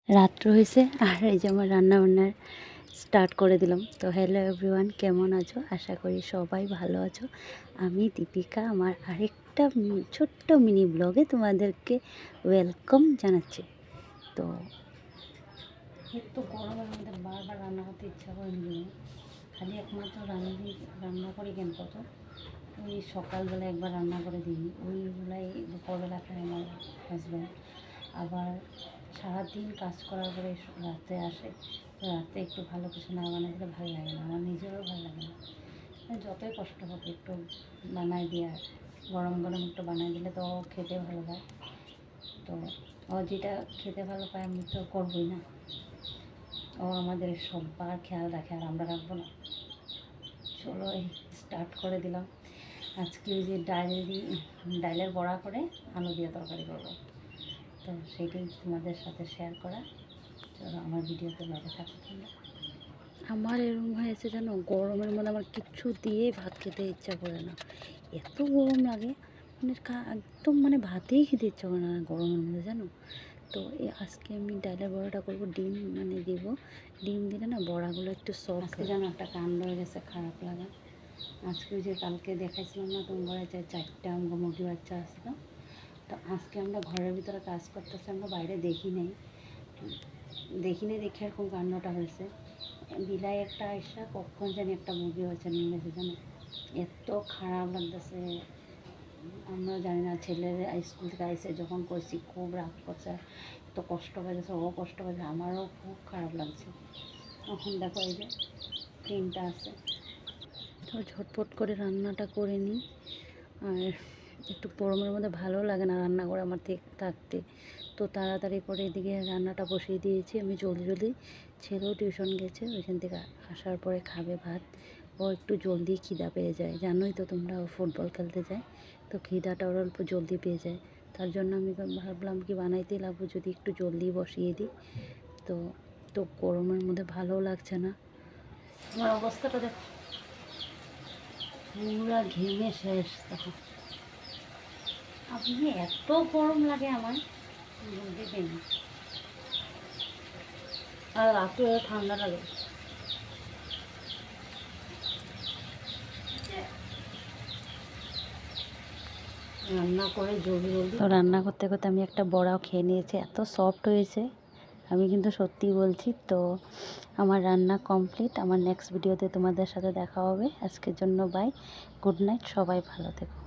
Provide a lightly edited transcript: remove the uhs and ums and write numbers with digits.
রাত্র হয়েছে আর এই যে আমার রান্নাবান্নার স্টার্ট করে দিলাম। তো হ্যালো এভরিওয়ান, কেমন আছো? আশা করি সবাই ভালো আছো। আমি দীপিকা আমার আরেকটা ছোট্ট মিনি ব্লগে তোমাদেরকে ওয়েলকাম জানাচ্ছি। তো একটু গরমের মধ্যে বারবার রান্না করতে ইচ্ছা করে নিয়ে খালি একমাত্র রান্না করি কেন কত ওই সকালবেলা একবার রান্না করে দিই, ওইগুলাই দুপুরবেলা খায় আমার হাজব্যান্ড। আবার সারাদিন কাজ করার পরে রাতে আসে, তো রাতে একটু ভালো কিছু না বানাইলে ভালো লাগে না, আমার নিজেরও ভালো লাগে না। যতই কষ্ট হোক একটু বানাই দিয়ে গরম গরম একটু বানাই দিলে তো খেতে ভালো পায়। তো ও যেটা খেতে ভালো পায় আমি তো করবই না, ও আমাদের সবার খেয়াল রাখে আর আমরা রাখবো না। চলো এই স্টার্ট করে দিলাম। আজকে ওই যে ডালের বড়া করে আলু দিয়ে তরকারি করবো, তো সেইটাই তোমাদের সাথে শেয়ার করা। চলো আমার ভিডিওতে লগে থাকো তোমরা। আমার এরকম হয়েছে জানো, গরমের মধ্যে আমার কিচ্ছু দিয়ে ভাত খেতে ইচ্ছা করে না, এত গরম লাগে। মানে একদম মানে ভাতেই খেতে ইচ্ছা করে না গরমের মধ্যে জানো। তো আজকে আমি ডালের বড়াটা করবো, ডিম মানে দিব, ডিম দিলে না বড়াগুলো একটু সফট জানো। একটা কাণ্ড হয়ে গেছে, খারাপ লাগা। আজকে ওই যে কালকে দেখাইছিলাম না তোমার যে 4টা মুরগি বাচ্চা আসলো, তো আজকে আমরা ঘরের ভিতরে কাজ করতেছি, আমরা বাইরে দেখি নাই দেখে এরকম কান্নাটা হয়েছে। বিলাই একটা আইসা কখন জানি একটা মুরগি বাচ্চা নিয়ে গেছে জানো, এত খারাপ লাগতেছে। আমরা জানি না, ছেলের স্কুল থেকে আইসে যখন করছি খুব রাগ করছে, এত কষ্ট পাইছে, ও কষ্ট পাইছে, আমারও খুব খারাপ লাগছে। এখন দেখো এই যে 3টা আছে, তো ঝটপট করে রান্নাটা করে নিই। আর একটু গরমের মধ্যে ভালো লাগে না রান্না করে আমার থাকতে, তো তাড়াতাড়ি করে এদিকে রান্নাটা বসিয়ে দিয়েছি আমি জলদি। ছেলেও টিউশন গেছে, ওইখান থেকে আসার পরে খাবে ভাত। ও একটু জলদি খিদা পেয়ে যায়, জানোই তো তোমরা, ও ফুটবল খেলতে যায়, তো খিদাটা ওর অল্প জলদি পেয়ে যায়। তার জন্য আমি ভাবলাম কি বানাইতে লাগবো যদি একটু জলদি বসিয়ে দিই। তো তো গরমের মধ্যে ভালোও লাগছে না, আমার অবস্থাটা দেখো পুরা ঘেমে শেষ। তখন আপনি এত গরম লাগে আমার বলতে পারি, আর রাতে ঠান্ডা লাগে। রান্না করে জলদি তো রান্না করতে করতে আমি একটা বড়াও খেয়ে নিয়েছি, এত সফট হয়েছে, আমি কিন্তু সত্যি বলছি। তো আমার রান্না কমপ্লিট, আমার নেক্সট ভিডিওতে তোমাদের সাথে দেখা হবে। আজকের জন্য বাই, গুড নাইট, সবাই ভালো থেকো।